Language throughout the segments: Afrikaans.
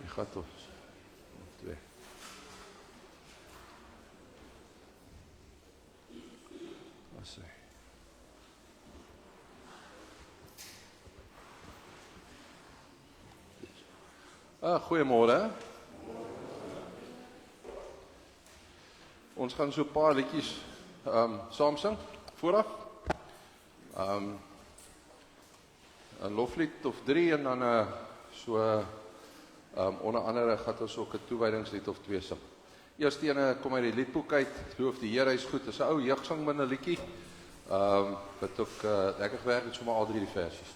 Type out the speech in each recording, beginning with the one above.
Die gat ons. 2. As hy. Goeiemôre. Ons gaan so 'n paar liedjies saam sing vooraf. 'n loflied of 3 en dan onder andere gaan ons ook 'n toewydingslied of 2 sing. Eerste ene kom uit die liedboek uit, Loof die Here, hy's goed. Dis 'n ou jeugsangminne liedjie. Wat ook lekker gewerk het, sommer al 3 die versies.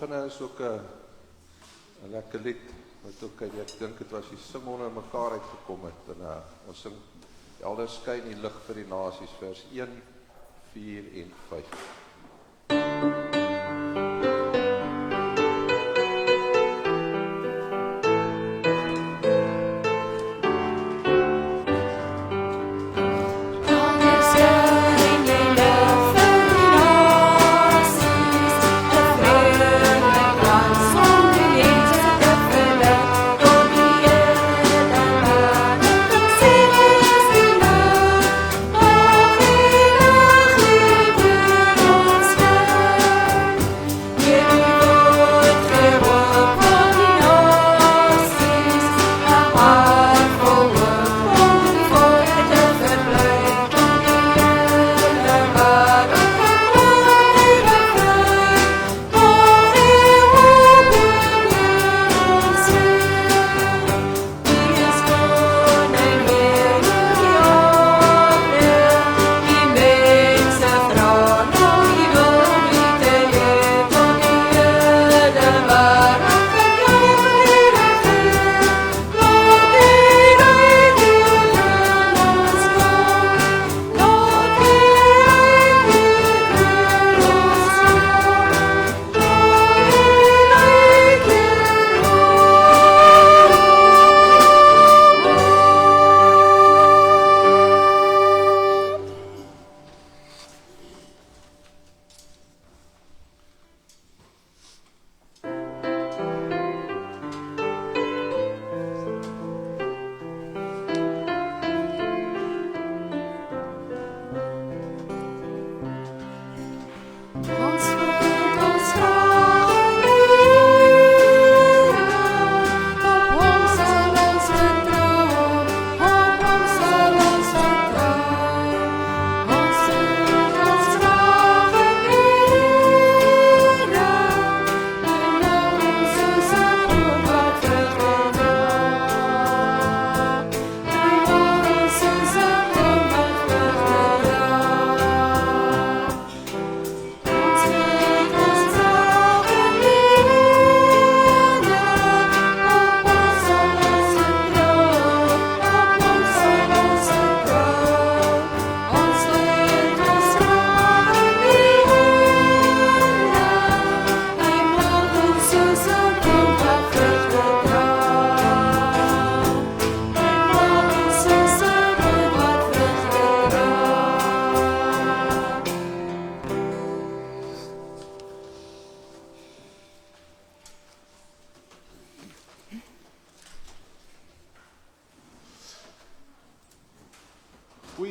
volgende is ook 'n lekker lied wat ook ek dink dit was die sing onder mekaar uitgekom het en ons sing Elders skyn die lig vir die nasies vers 1, 4 en 5.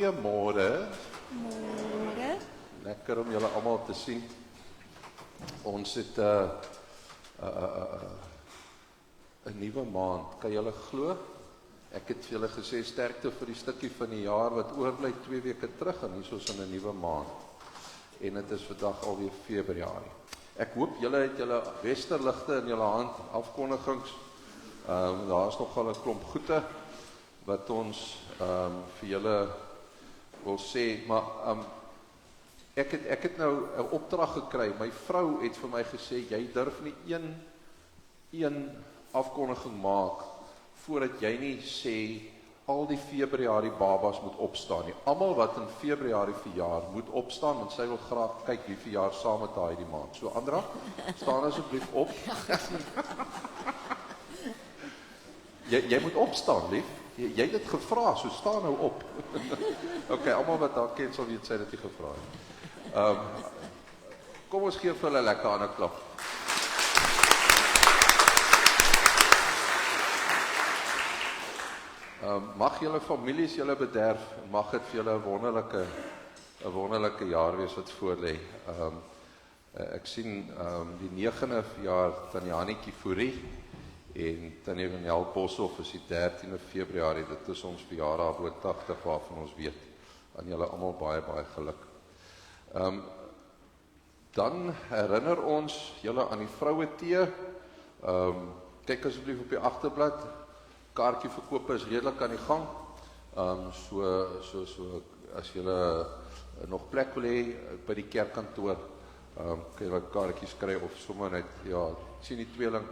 Goeiemôre. Môre. Lekker om julle almal te sien. Ons het 'n nuwe maand. Kan julle glo? Ek het vir julle gesê sterkte vir die stukkie van die jaar wat oorbly 2 weke terug en hier is ons in 'n nuwe maand. En dit is vandag alweer Februarie. Ek hoop julle het julle westerligte in julle hand, afkondigings. Daar is nogal 'n klomp goede wat ons vir julle wil sê, maar ek het nou 'n opdrag gekry. My vrou het vir my gesê jy durf nie een afkondiging maak voordat jy nie sê al die Februarie babas moet opstaan nie. Almal wat in Februarie verjaar moet opstaan want sy wil graag kyk wie verjaar saam met haar die maand. So Andra, staan asseblief op. Jy moet opstaan, lief. Jy het dit gevra, so staan nou op. Okay, almal wat haar ken sal weet sy het dit gevra het. Kom ons gee vir hulle 'n lekker ander klap. Mag julle families julle bederf, mag dit vir julle 'n wonderlike jaar wees wat voorlê. Ek sien die 9de verjaar Tannie Hannetjie Fourie en Tannie Renel Boshoff is die 13de Februarie. Dit is ons verjaardag oor 80 waarvan ons weet. Aan julle almal baie geluk. Dan herinner ons julle aan die vroue tee. Kyk asseblief op die agterblad. Kaartjieverkope is redelik aan die gang. So as julle nog plek wil hê by die kerkkantoor, kan julle kaartjies kry of sommer net, ja, ek sien die tweeling,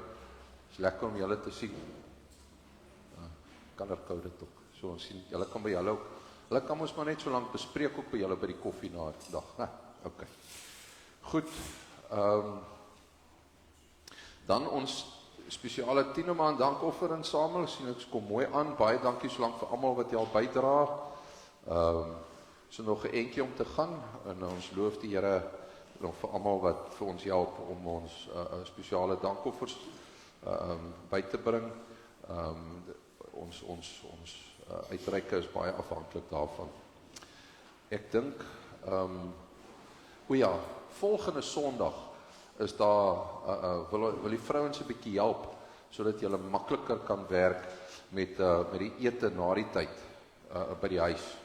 is lekker om julle te sien. Color code ook. So ons sien, julle kan by julle ook. Hulle kan ons maar net so lank bespreek ook by julle by die koffie na die dag. Okay. Goed. Dan ons spesiale 10de maand dankofferinsamel. Sien ek kom mooi aan. Baie dankie so lank vir almal wat jy al bydra. So nog 'n entjie om te gaan en ons loof die Here nog vir almal wat vir ons help om ons spesiale dankoffers by te bring. Ons uitreike is baie afhanklik daarvan. Ek dink volgende Sondag is daar wil die vrouens 'n bietjie help sodat jy makliker kan werk met die ete na die tyd by die huis.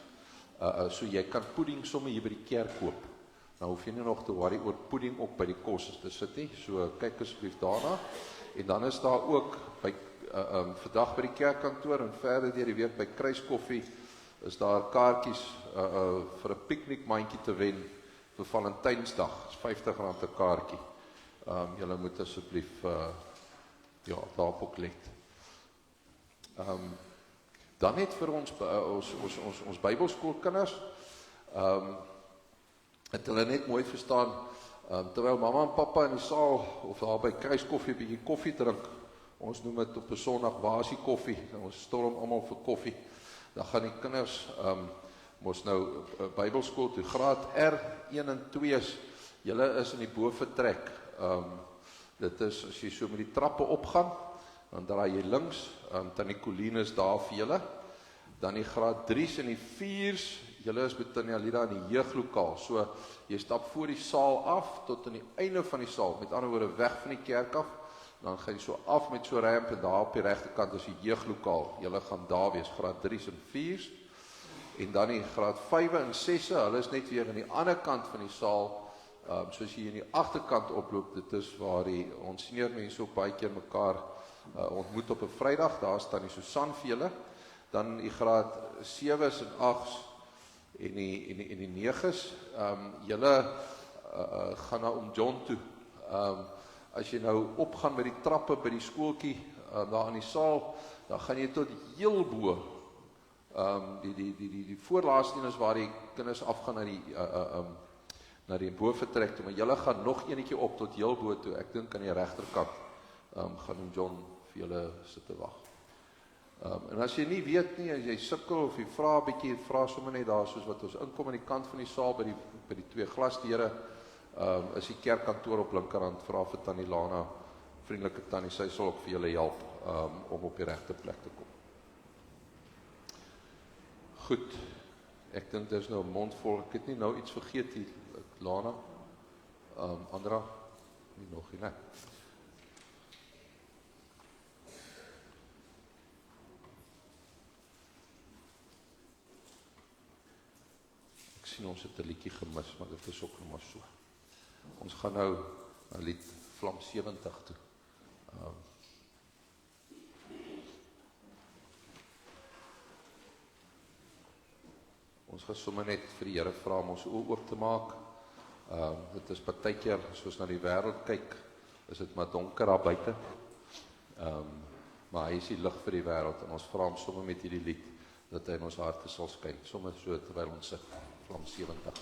So jy kan pudding sommer hier by die kerk koop. Nou hoef jy nie nog te worry oor pudding ook by die kos te sit nie. So kyk asseblief daarna. En dan is daar ook by vandag by die kerkkantoor en verder deur die week by Kruiskoffie is daar kaartjies vir 'n piknikmandjie te wen vir Valentynsdag. Dis R50 'n kaartjie. Julle moet asseblief daarop ook let. Dan net vir ons Bybelskoolkinders, het hulle net mooi verstaan, terwyl mamma en pappa in die saal of daar by Kruiskoffie 'n bietjie koffie drink. Ons noem dit op 'n Sondag basie koffie. Ons storm almal vir koffie. Dan gaan die kinders mos nou Bybelskool toe, graad R1 en 2's. Julle is in die bovertrek. Dit is as jy so met die trappe opgaan, dan draai jy links, Tannie Colleen is daar vir julle. Dan die graad 3's en die 4's, julle is by Tannie Alida in die jeuglokaal. So jy stap voor die saal af tot aan die einde van die saal, met ander woorde weg van die kerk af. Dan gaan jy so af met so ramp en daar op die regterkant is die jeuglokaal. Julle gaan daar wees, graad 3's en 4's. En dan die graad 5 en 6's, hulle is net weer aan die ander kant van die saal. Soos jy in die agterkant oploop, dit is waar ons seniormense ook baie keer mekaar ontmoet op 'n Vrydag. Daar staan die Susan vir julle. Dan die graad 7's en 8's en die 9's. Julle gaan na Oom John toe. As jy nou opgaan by die trappe by die skooltjie daar in die saal, dan gaan jy tot heel bo. Die voorlaaste een is waar die kinders afgaan na die bovertrek toe, maar julle gaan nog eenetjie op tot heel bo toe. Ek dink aan die regterkant gaan Oom John vir julle sit te wag. En as jy nie weet nie, as jy sukkel of jy vra 'n bietjie, vra sommer net daar soos wat ons inkom aan die kant van die saal by die 2 glasdeure, is die kerkkantoor op linkerhand, vra vir Tannie Lana, vriendelike tannie, sy sal ook vir julle help om op die regte plek te kom. Goed. Ek dink dis nou 'n mond vol. Ek het nie nou iets vergeet hier, Lana. Andra, nie nog nie, né? Ek sien ons het 'n liedjie gemis, maar dit is ook nog maar so. Ons gaan nou na lied Vlam 70 toe. Ons gaan sommer net vir die Here vra om ons oë oop te maak. Dit is partykeer, as ons na die wêreld kyk, is dit maar donker daar buite. Maar hy is die lig vir die wêreld en ons vra hom sommer met hierdie lied dat hy in ons harte sal skyn. Sommer so terwyl ons sit, Vlam 70.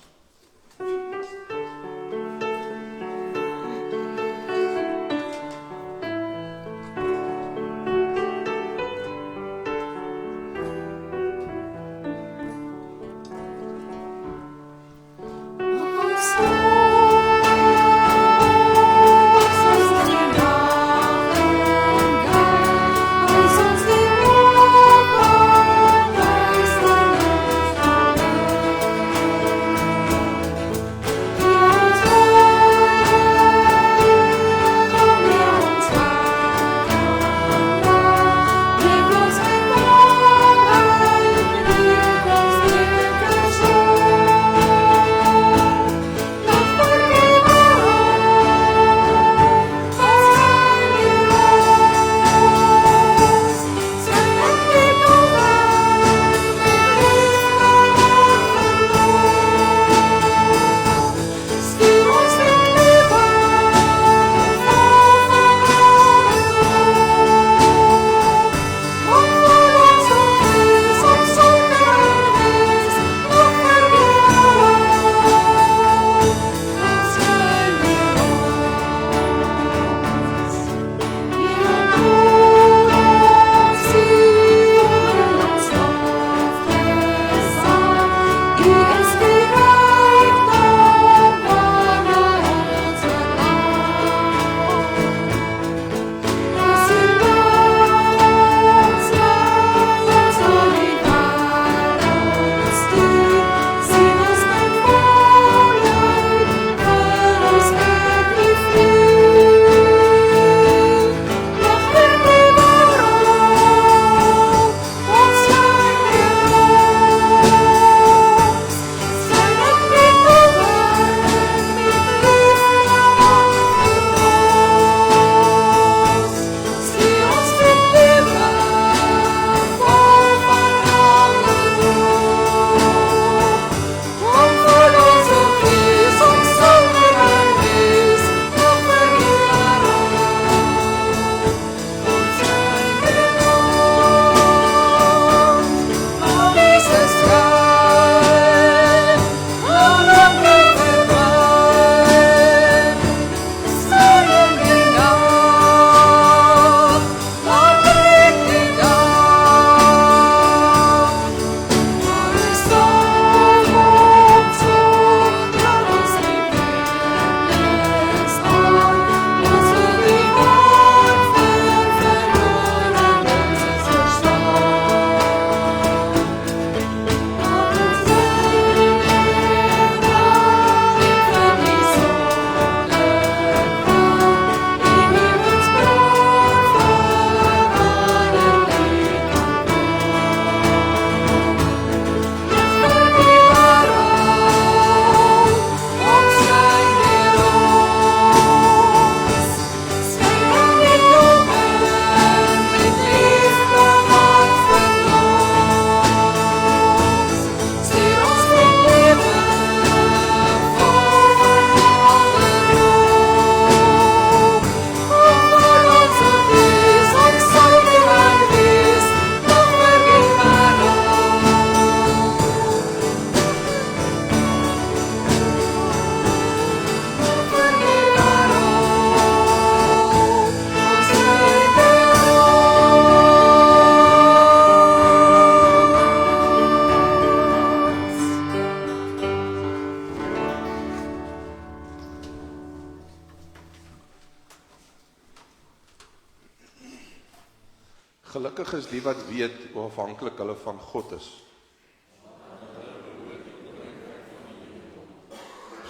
Gelukkig is die wat weet hoe afhanklik hulle van God is.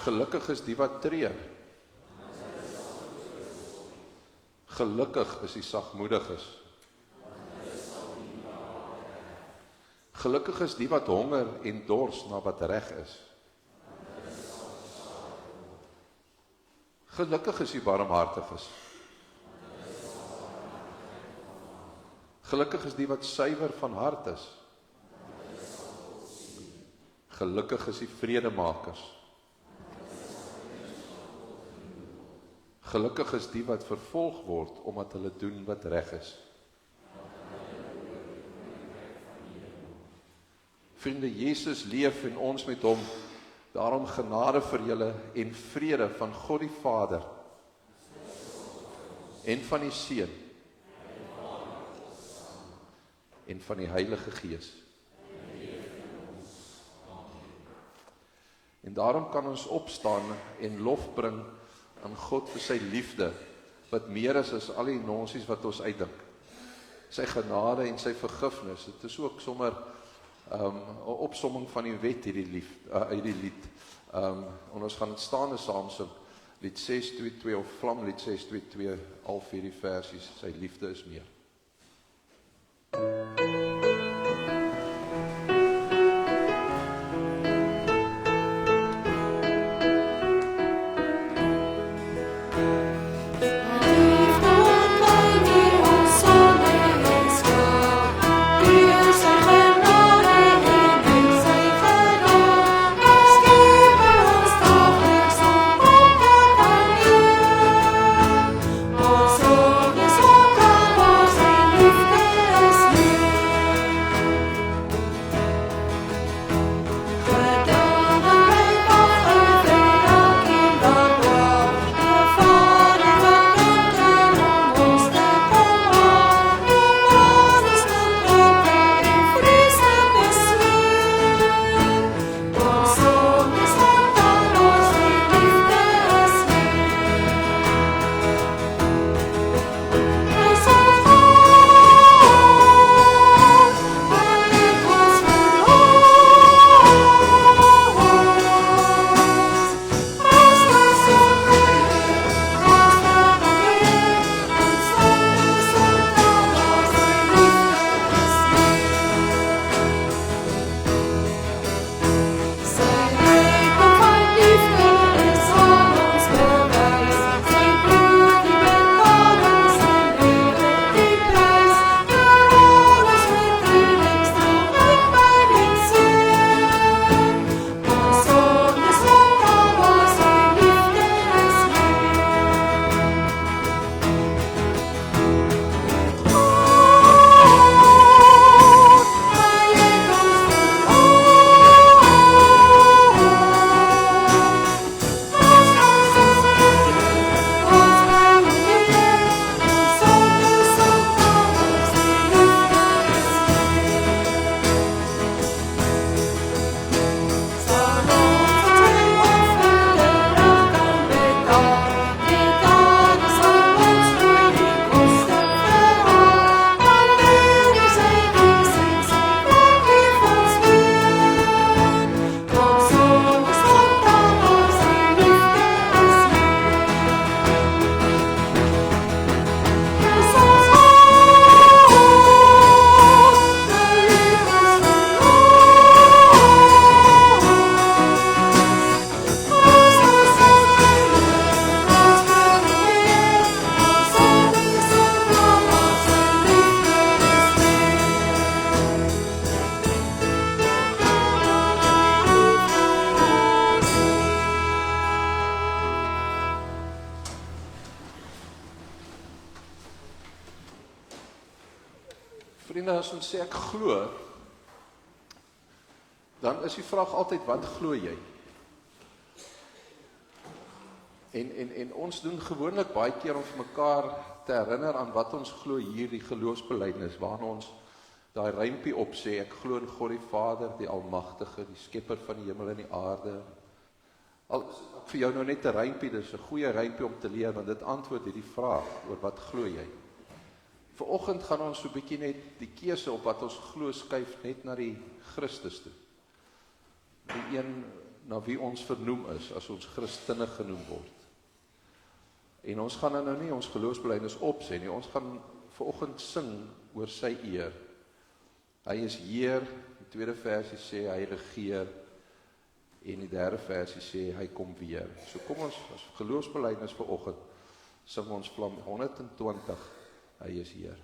Gelukkig is die wat treur. Gelukkig is die sagmoediges. Gelukkig is die wat honger en dors na wat reg is. Gelukkig is die barmhartiges. Gelukkig is die wat suiwer van hart is. Gelukkig is die vredemakers. Gelukkig is die wat vervolg word omdat hulle doen wat reg is. Vriende, Jesus leef en ons met hom. Daarom genade vir julle en vrede van God die Vader en van die Seun en van die Heilige Gees. En daarom kan ons opstaan en lof bring aan God vir sy liefde, wat meer is as al die nonsies wat ons uitdink. Sy genade en sy vergifnis, dit is ook sommer 'n opsomming van die wet hierdie lied. En ons gaan staande saam sing, lied 622 of Vlamlied 622, al 4 die versies, sy liefde is meer. Vriende, as ons sê ek glo, dan is die vraag altyd, wat glo jy? En ons doen gewoonlik baie keer om vir mekaar te herinner aan wat ons glo hier, die geloofsbelijdenis, waarin ons daai rympie opsê, ek glo in God die Vader, die Almagtige, die skepper van die hemel en die aarde. Al is dit vir jou nou net 'n rympie, dis 'n goeie rympie om te leer, want dit antwoord hierdie vraag oor wat glo jy. Vanoggend gaan ons so 'n bietjie net die keuse op wat ons glo skuif net na die Christus toe. Die een na wie ons vernoem is, as ons Christene genoem word. En ons gaan nou nie ons geloofsbelijdenis opsê nie, ons gaan vanoggend sing oor sy eer. Hy is Heer, die tweede versie sê hy regeer, en die derde versie sê hy kom weer. So kom ons, as geloofsbelijdenis vanoggend, sing ons Psalm 120, hy is Heer.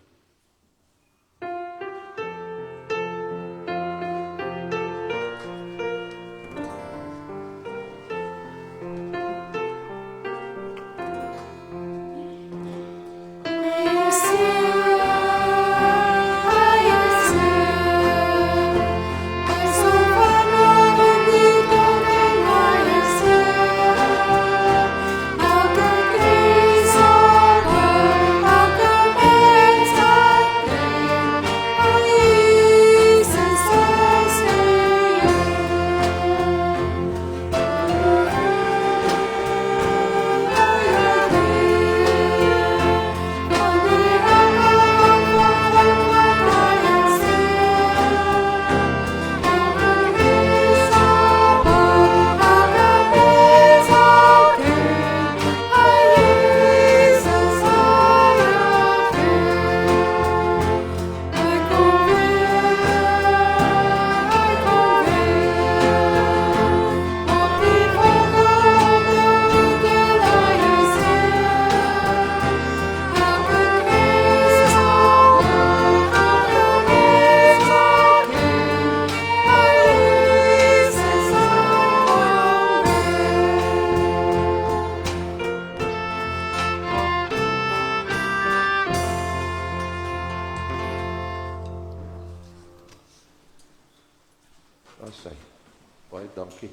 Baie dankie.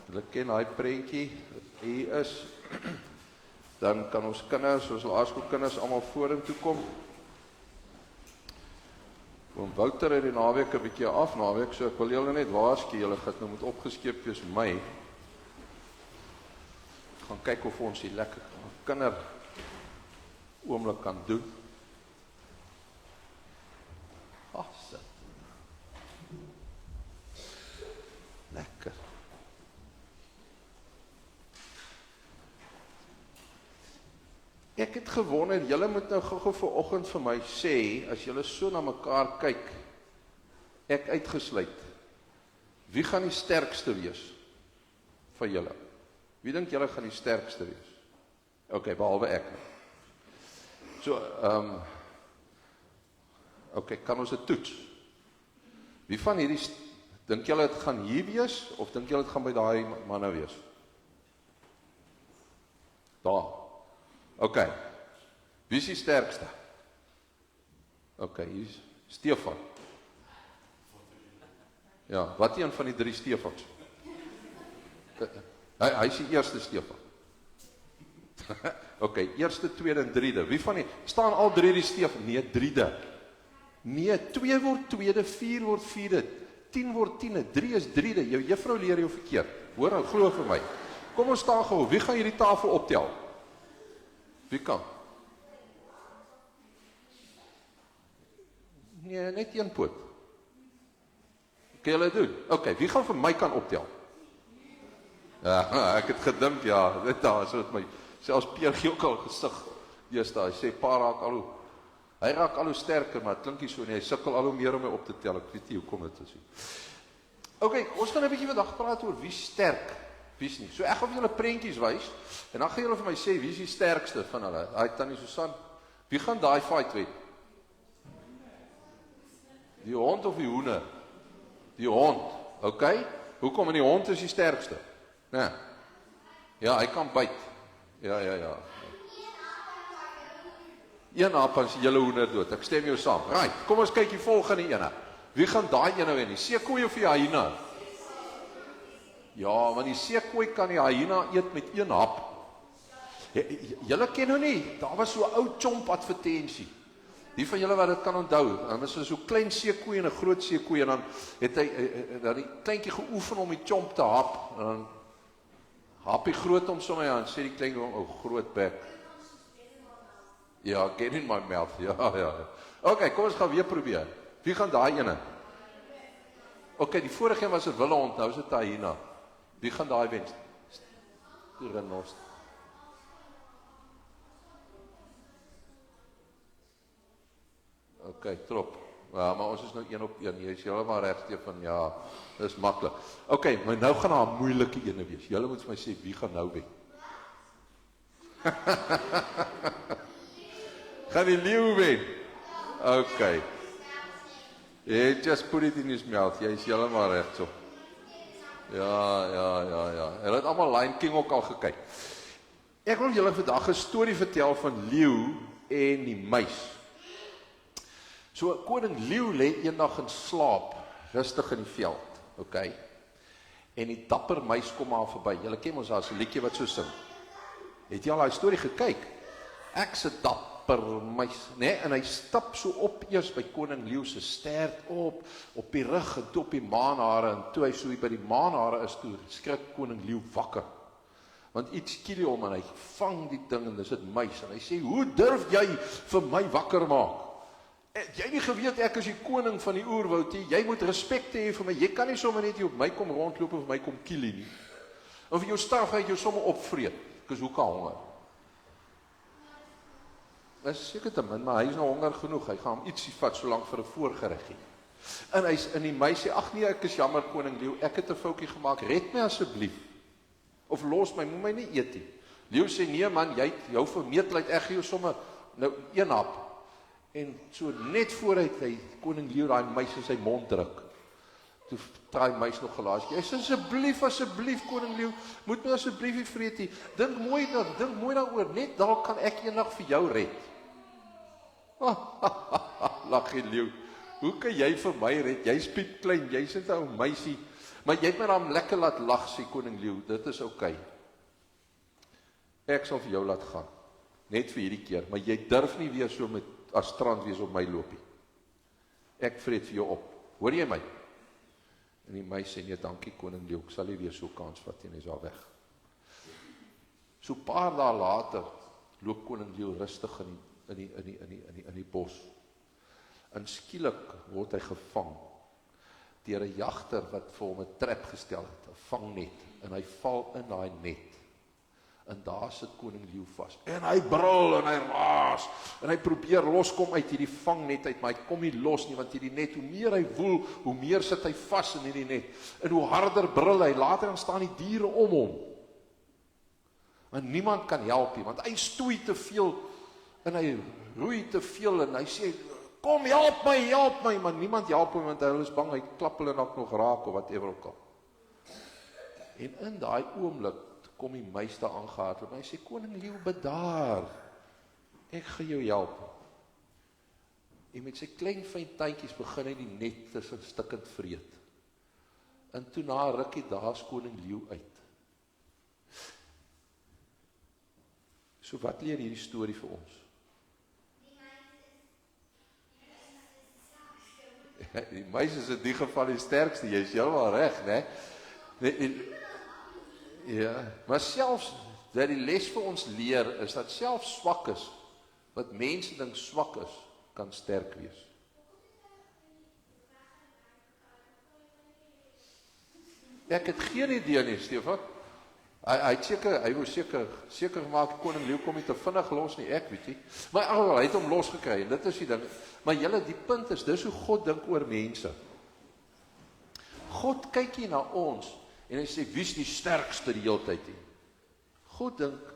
Hulle ken hy prentjie, hier is, dan kan ons kinders, ons laerskoolkinders allemaal vorentoe kom. Oom Wouter het die naweek 'n bietjie af, naweek, so ek wil julle net waarsku, julle gaan nou moet opgeskeep wees my. Gaan kyk of ons die lekker kinder oomblik kan doen. Sit. Lekker. Ek het gewonder, julle moet nou gou vanoggend vir my sê, as julle so na mekaar kyk, ek uitgesluit, wie gaan die sterkste wees van julle? Wie dink julle gaan die sterkste wees? Ok, behalwe ek. So, ok, kan ons dit toets? Wie van hierdie, dink julle het gaan hier wees, of dink julle het gaan by daai manne wees? Daar. Ok, wie is die sterkste? Ok, hier is Stefan. Ja, wat een van die 3 Stefans? Hy is die eerste Stefan. Ok, eerste, tweede en 3de. Wie van die, staan al 3 die Stefan? Nee, 3de. Nee, 2 word 2de, 4 word 4de, 10 word 10de, 3 is 3de. Jou juffrou leer jou verkeerd. Hoor nou, glo vir my. Kom ons staan gou, wie gaan hierdie tafel optel? Wie kan? Nee, net 1 poot. Kan julle doen? Ok, wie gaan vir my kan optel? Ja, ek het gedink, ja, dit daar, so het my, selfs Pierre gee ook al gesig, eers daar, hy sê, pa raak al hoe, hy raak al hoe sterker, maar het klink nie so nie, hy sukkel al hoe meer om my op te tel, ek weet nie, hoe kom dit te sien. Ok, ons gaan 'n bietjie vandag praat oor wie sterk, wie is nie. So ek gaan vir julle prentjies wys, en dan gaan julle vir my sê, wie is die sterkste van hulle? Hy Tannie Susan, wie gaan daai fight wen? Die hond of die hoender? Die hond, ok? Hoekom? En die hond is die sterkste? Nee. Ja, hy kan byt. Ja. Een aap as die hele hoender dood, ek stem jou saam. Right, kom ons kyk die volgende ene. Wie gaan daai ene wen? Die seekoei of die hyena? Ja, want die seekoei kan die hyena eet met 1 hap. Julle ken nou nie, daar was so 'n ou chomp advertensie. Die van julle wat dit kan onthou, dan is so 'n klein seekoei en 'n groot seekoei, en dan het hy dan die kleintjie geoefen om die chomp te hap, en dan hap die groot om sommer aan, sê die klein ou groot bek. Ja, get in my mouth, ja. Ok, kom ons gaan weer probeer. Wie gaan daai ene? Ok, die vorige een was 'n wille hond, nou is dit 'n hyena. Wie gaan daai wen? Renos. Ok, trop. Ja, maar ons is nou 1 op 1. Jy is heeltemal reg, Stefan. Ja, dis maklik. Ok, maar nou gaan daar 'n moeilike ene wees. Julle moet vir my sê wie gaan nou wen. Gaan die leeu wen? Ok. Jy just put it in his mouth. Jy is heeltemal reg so. Ja. Hulle het almal Lion King ook al gekyk. Ek wil julle vandag 'n storie vertel van leeu en die muis. So koning leeu lê eendag in slaap, rustig in die veld, okay? En die dapper muis kom maar verby. Julle ken mos daar's 'n liedjie wat so sing. Het jy al daai storie gekyk? Ek's 'n dapper muis, né? En hy stap so op eers by koning leeu se stert op die rug en toe op die maanhare en toe hy so by die maanhare is toe skrik koning leeu wakker. Want iets skiel hom en hy vang die ding en dis 'n muis en hy sê, "Hoe durf jy vir my wakker maak? Jy nie geweet ek is die koning van die oerwoud nie. Jy moet respek hê vir my. Jy kan nie sommer net hier op my kom rondloop of my kom kiel nie. Of vir jou straf hy jou sommer opvreet. Ek is hoeka honger." Dis seker te min, maar hy is nou honger genoeg. Hy gaan hom ietsie vat so lank vir 'n voorgereggie. En hy's in die muis sê, "Ag nee, ek is jammer koning leeu. Ek het 'n foutjie gemaak. Red my asseblief. Of los my, moet my nie eet nie." Leeu sê, "Nee man, jy jou vermetelheid, ek gee jou sommer nou een hap." En so net vooruit hy koning leeu daai muis in sy mond druk. Toe draai die muis nog gelaas. Hy sê, asseblief koning leeu, moet my asseblief nie vreet nie. Dink mooi daaroor, net dalk kan ek eendag vir jou red. Lag die leeu. Hoe kan jy vir my red? Jy's piep klein, jy's net 'n ou muisie. Maar jy het my dan lekker laat lag, sê koning leeu. Dit is okay. Ek sal vir jou laat gaan. Net vir hierdie keer, maar jy durf nie weer so met as strand wees op my loopie. Ek vreet vir jou op. Hoor jy my? En die muis sê, "Nee, dankie koning leeu, ek sal nie weer so kans vat en hy's daar weg." So 'n paar dae later loop koning leeu rustig in die bos. En skielik word hy gevang deur 'n jagter wat vir hom 'n trap gestel het, 'n vangnet, en hy val in daai net. En daar sit koning leeu vas. En hy brul en hy raas. En hy probeer loskom uit hierdie vangnet uit, maar hy kom nie los nie, want hierdie net, hoe meer hy woel, hoe meer sit hy vas in hierdie net. En hoe harder brul hy, later dan staan die diere om hom. En niemand kan help nie, want hy stoei te veel, en hy roei te veel, en hy sê, "Kom, help my, maar niemand help hom, want hulle is bang, hy klap hulle nog raak, of whatever ook al. En in daai oomblik, kom die muis daar aangehardloop, en hy sê, "Koning leeu, bedaar, ek gaan jou help." En met sy klein fyn tandjies begin hy die net tussen stukkend vreet. En toe na rukkie daar's koning leeu uit. So wat leer hierdie storie vir ons? Die muis is in die geval die sterkste, jy is heeltemal reg, né? Ja, maar selfs dat die les vir ons leer is dat selfs swakkes, wat mense dink swak is, kan sterk wees. Ek het geen idee nie, Stefan. Hy wou seker gemaak koning leeu kom nie te vinnig los nie, ek weet nie. Maar hy het hom losgekry en dit is die ding. Maar julle, die punt is, dis hoe God dink oor mense. God kyk hier na ons en hy sê, wie's die sterkste die hele tyd nie? God dink,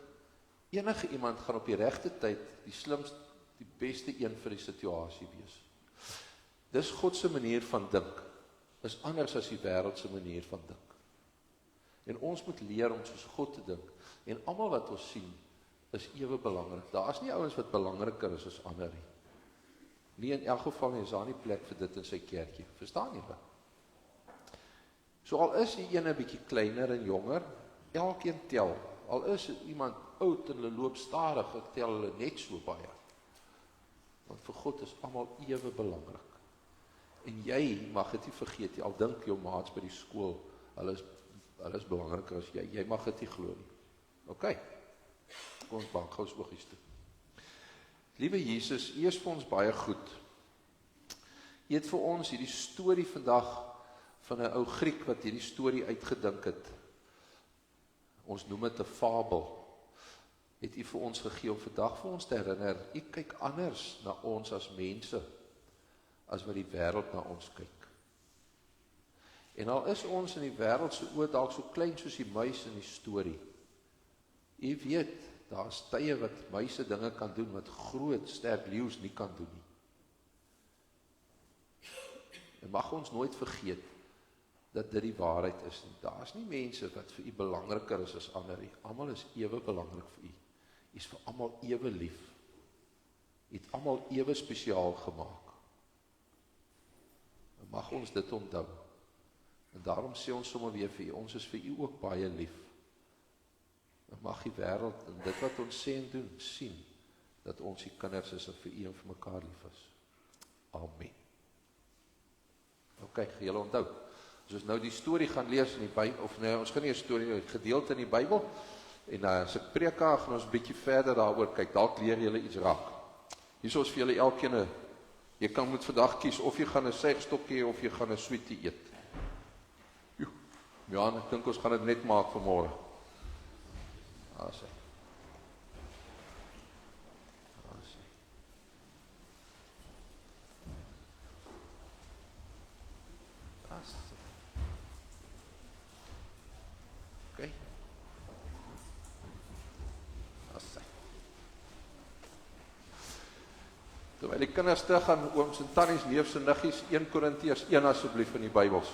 enige iemand gaan op die regte tyd die slimste, die beste een vir die situasie wees. Dis God se manier van dink. Is anders as die wêreld se manier van dink. En ons moet leer om soos God te dink. En almal wat ons sien, is ewe belangrik. Daar is nie ouens wat belangriker is as ander nie. Nie in elk geval nie, is daar nie plek vir dit in sy kerkie. Verstaan julle? So al is die ene bietjie kleiner en jonger, elkeen tel. Al is iemand oud en hulle loop stadig, ek tel hulle net so baie. Want vir God is almal ewe belangrik. En jy mag dit nie vergeet nie, al dink jou maats by die skool, hulle is belangriker as jy mag dit nie glo nie. OK, kom ons bank gou oogies toe. Liewe Jesus, U is vir ons baie goed. U het vir ons hierdie storie vandag van 'n ou Griek wat hierdie storie uitgedink het. Ons noem dit 'n fabel. Het U vir ons gegee om vandag vir ons te herinner, U kyk anders na ons as mense, as wat die wêreld na ons kyk. En al is ons in die wêreld se oë dalk so klein soos die muis in die storie. U weet, daar is tye wat muise dinge kan doen, wat groot, sterk leeu's nie kan doen nie. En mag ons nooit vergeet, dat dit die waarheid is. Daar is nie mense wat vir U belangriker is as ander nie. Almal is ewe belangrik vir U. U is vir almal ewe lief. U het almal ewe spesiaal gemaak. En mag ons dit onthou. En daarom sê ons sommer weer vir U, ons is vir U ook baie lief. En mag die wêreld en dit wat ons sê en doen, sien, dat ons die kinders is en vir U en vir mekaar lief is. Amen. Ok, julle onthou. As ons nou die storie gaan lees in die Bybel, of nee, ons gaan nie 'n storie, 'n gedeelte in die Bybel, en as ek preek gaan ons bietjie verder daaroor kyk, dalk leer julle iets raak. Hier is vir julle elkeen, jy kan moet vandag kies, of jy gaan 'n suigstokkie of jy gaan 'n sweetie eet. Ja, ek dink ons gaan dit net maak vir môre. As okay. Terwyl die kinders terug gaan, ooms en tannies, neefs en niggies, 1 Korintiërs 1 asseblief in die Bybels.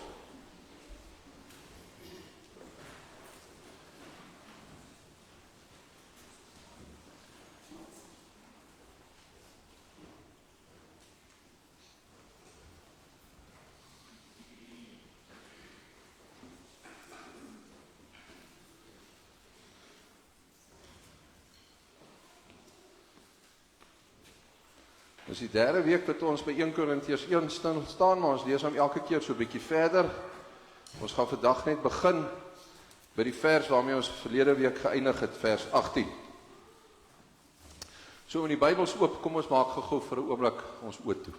Dis die derde week wat ons by 1 Korintiërs 1 staan, maar ons lees hom elke keer so 'n bietjie verder. Ons gaan vandag net begin by die vers waarmee ons verlede week geëindig het, vers 18. So in die Bybels oop, kom ons maak gou vir 'n oomblik ons oë toe.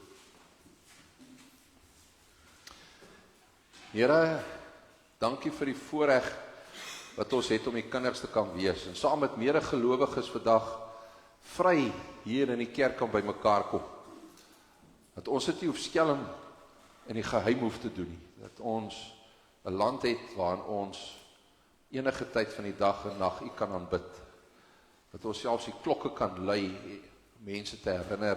Here, dankie vir die voorreg wat ons het om die kinders te kan wees en saam met medegelowiges vandag vry hier in die kerk kan by mekaar kom. Dat ons dit nie hoef skelm in die geheim hoef te doen nie. Dat ons 'n land het waarin ons enige tyd van die dag en nag U kan aanbid. Dat ons selfs die klokke kan lui, mense te herinner,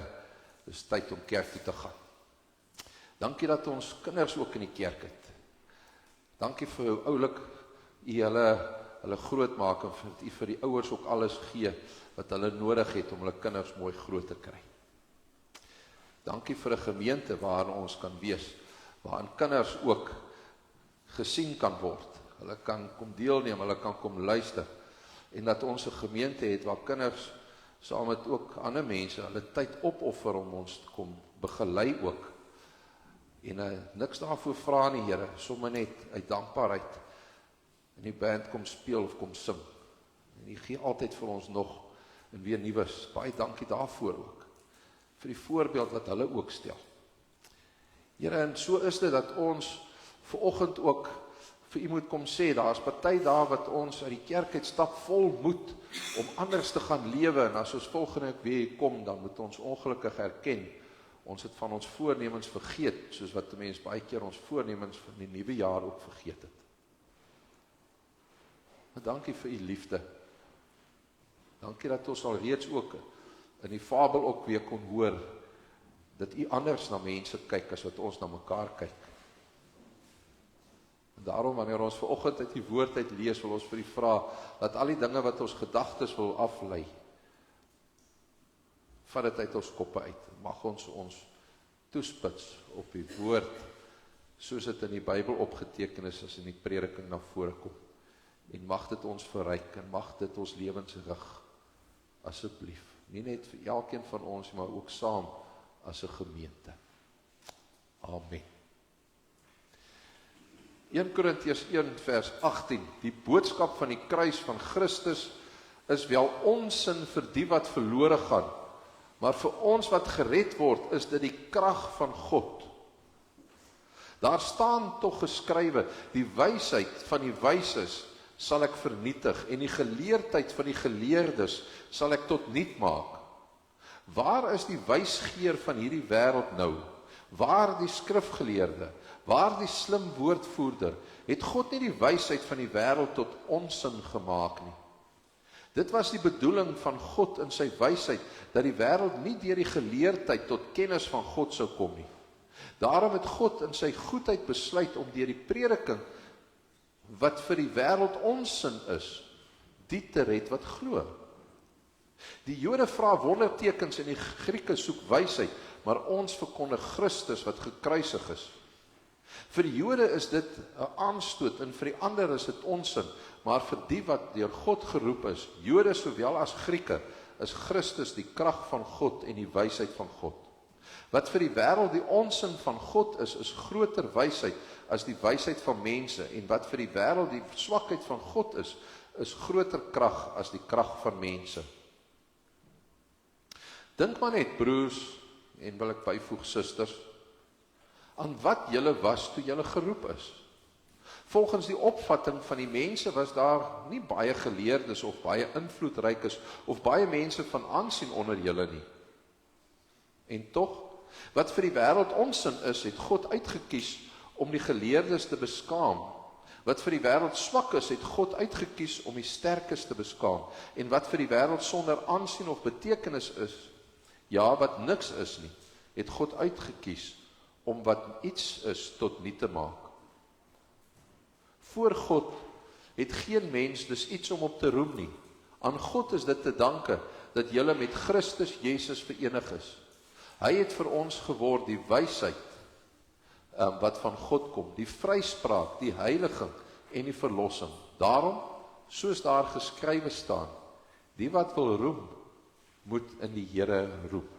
dis tyd om kerk toe te gaan. Dankie dat ons kinders ook in die kerk het. Dankie vir hoe oulik U hulle groot maak en dat U vir die ouers ook alles gee wat hulle nodig het om hulle kinders mooi groot te kry. Dankie vir 'n gemeente waarin ons kan wees, waarin kinders ook gesien kan word. Hulle kan kom deelneem, hulle kan kom luister. En dat ons 'n gemeente het waar kinders saam met ook ander mense hulle tyd opoffer om ons te kom begelei ook. En niks daarvoor vra nie, Here, sommer net uit dankbaarheid. En die band kom speel of kom sing. En U gee altyd vir ons nog en weer nuus. Baie dankie daarvoor ook. Vir die voorbeeld wat hulle ook stel. Here, en so is dit dat ons vanoggend ook vir U moet kom sê, daar is party daar wat ons uit die kerk uit stap vol moed om anders te gaan lewe, en as ons volgende week kom, dan moet ons ongelukkig erken, ons het van ons voornemens vergeet, soos wat die mens baie keer ons voornemens van die nuwe jaar ook vergeet het. Maar dankie vir U liefde. Dankie dat ons al reeds ook in die fabel ook weer kon hoor, dat U anders na mense kyk as wat ons na mekaar kyk. En daarom, wanneer ons vanoggend uit die woord uit lees, wil ons vir U vra, dat al die dinge wat ons gedagtes wil aflei, vat dit uit ons koppe uit. Mag ons toespits op die woord, soos dit in die Bybel opgeteken is, as in die prediking na vore kom. En mag dit ons verryk, en mag dit ons lewens rig, asseblief. Nie net vir elkeen van ons, maar ook saam as 'n gemeente. Amen. 1 Korintiërs 1 vers 18. Die boodskap van die kruis van Christus is wel onsin vir die wat verlore gaan, maar vir ons wat gered word, is dit die krag van God. Daar staan tog geskrywe, die wysheid van die wyses sal ek vernietig en die geleerdheid van die geleerdes sal ek tot niet maak. Waar is die wysgeer van hierdie wêreld nou? Waar die skrifgeleerde? Waar die slim woordvoerder? Het God nie die wysheid van die wêreld tot onsin gemaak nie? Dit was die bedoeling van God in sy wysheid, dat die wêreld nie deur die geleerdheid tot kennis van God sou kom nie. Daarom het God in sy goedheid besluit om deur die prediking, wat vir die wêreld onsin is, die te red wat glo. Die Jode vra wondertekens en die Grieke soek wysheid, maar ons verkondig Christus wat gekruisig is. Vir die Jode is dit 'n aanstoot en vir die ander is dit onsin, maar vir die wat deur God geroep is, Jode sowel as Grieke, is Christus die krag van God en die wysheid van God. Wat vir die wêreld die onsin van God is groter wysheid as die wysheid van mense, en wat vir die wêreld die swakheid van God is groter krag as die krag van mense. Dink maar net, broers, en wil ek byvoeg susters, aan wat julle was toe julle geroep is. Volgens die opvatting van die mense was daar nie baie geleerdes of baie invloedrykes of baie mense van aansien onder julle nie. En tog, wat vir die wêreld onsin is, het God uitgekies om die geleerdes te beskaam. Wat vir die wêreld swak is, het God uitgekies om die sterkes te beskaam. En wat vir die wêreld sonder aansien of betekenis is, ja, wat niks is nie, het God uitgekies om wat iets is tot niet te maak. Voor God het geen mens dus iets om op te roem nie. Aan God is dit te danke dat julle met Christus Jesus verenig is. Hy het vir ons geword die wysheid wat van God kom, die vryspraak, die heiliging en die verlossing. Daarom, soos daar geskrywe staan, die wat wil roem, moet in die Here roep.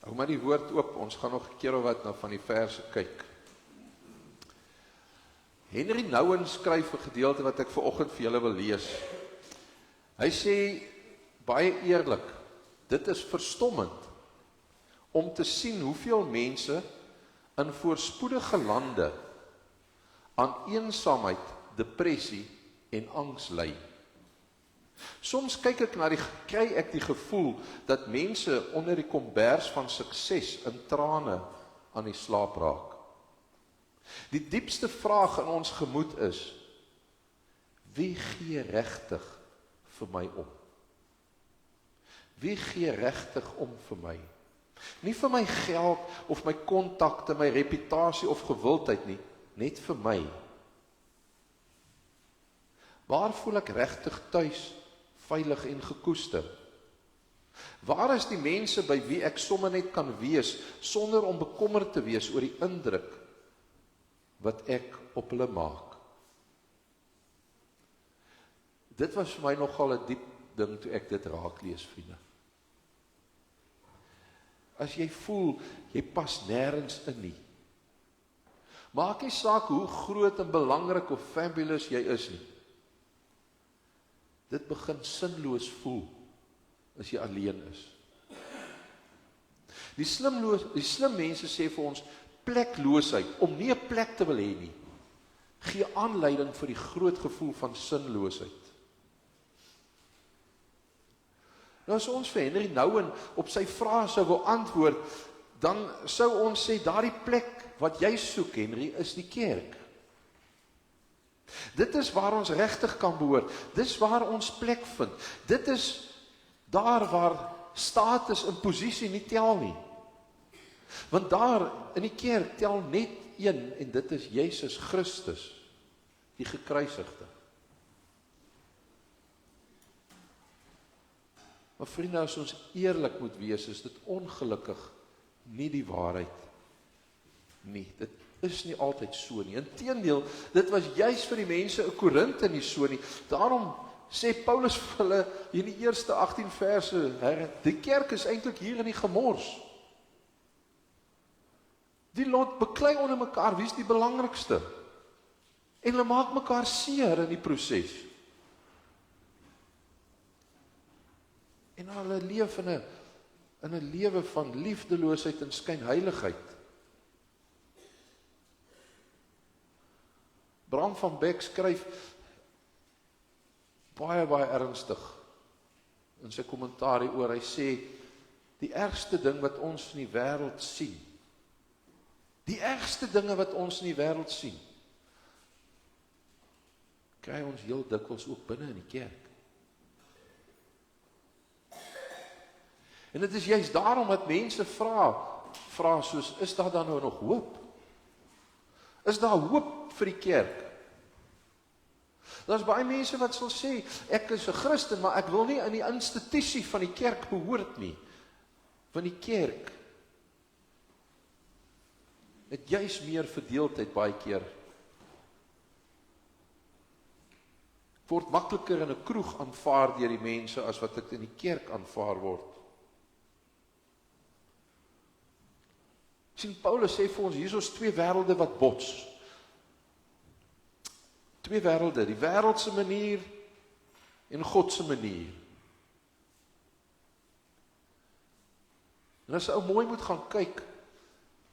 Hou maar die woord oop, ons gaan nog 'n keer of wat na van die verse kyk. Henry Nouwen skryf 'n gedeelte wat ek vanoggend vir julle wil lees. Hy sê baie eerlik, dit is verstommend om te sien hoeveel mense in voorspoedige lande aan eensaamheid, depressie en angs ly. Soms kry ek die gevoel dat mense onder die kombers van sukses in trane aan die slaap raak. Die diepste vraag in ons gemoed is, wie gee regtig vir my om? Wie gee regtig om vir my? Nie vir my geld of my kontakte, my reputasie of gewildheid nie, net vir my. Waar voel ek regtig tuis, veilig en gekoester? Waar is die mense by wie ek sommer net kan wees, sonder om bekommerd te wees oor die indruk wat ek op hulle maak? Dit was vir my nogal 'n diep ding toe ek dit raak lees, vriende. As jy voel, jy pas nêrens in nie. Maak nie saak hoe groot en belangrik of fabulous jy is nie. Dit begin sinloos voel as jy alleen is. Die slim mense sê vir ons, plekloosheid, om nie 'n plek te wil hê nie, gee aanleiding vir die groot gevoel van sinloosheid. Nou as ons vir Henry Nouwen op sy vrae sou wil antwoord, dan sou ons sê, daardie plek wat jy soek, Henry, is die kerk. Dit is waar ons regtig kan behoort. Dit is waar ons plek vind. Dit is daar waar status en posisie nie tel nie. Want daar in die kerk tel net een, en dit is Jesus Christus, die gekruisigde. Maar vriende, as ons eerlik moet wees, is dit ongelukkig nie die waarheid nie. Dit is nie altyd so nie. Inteendeel, dit was juis vir die mense in Korinthe nie so nie. Daarom sê Paulus vir hulle in die eerste 18 verse, die kerk is eintlik hier in die gemors. Die lot beklei onder mekaar, wie is die belangrikste? En hulle maak mekaar seer in die proses. En hulle leef in 'n lewe van liefdeloosheid en skynheiligheid. Bram van Beck skryf baie ernstig in sy kommentaar hieroor. Hy sê, die ergste ding wat ons in die wêreld sien, die ergste dinge wat ons in die wêreld sien, kry ons heel dikwels ook binne in die kerk. En dit is juist daarom dat mense vra soos, is daar dan nou nog hoop? Is daar hoop vir die kerk? Daar's baie mense wat sal sê, ek is 'n Christen, maar ek wil nie in die institusie van die kerk behoort nie. Want die kerk het juis meer verdeeldheid baie keer. Word makliker in 'n kroeg aanvaar deur die mense as wat dit in die kerk aanvaar word. Sien, Paulus sê vir ons, hier is twee wêrelde wat bots. Twee wêrelde, die wêreldse manier en God se manier. En as ou mooi moet gaan kyk,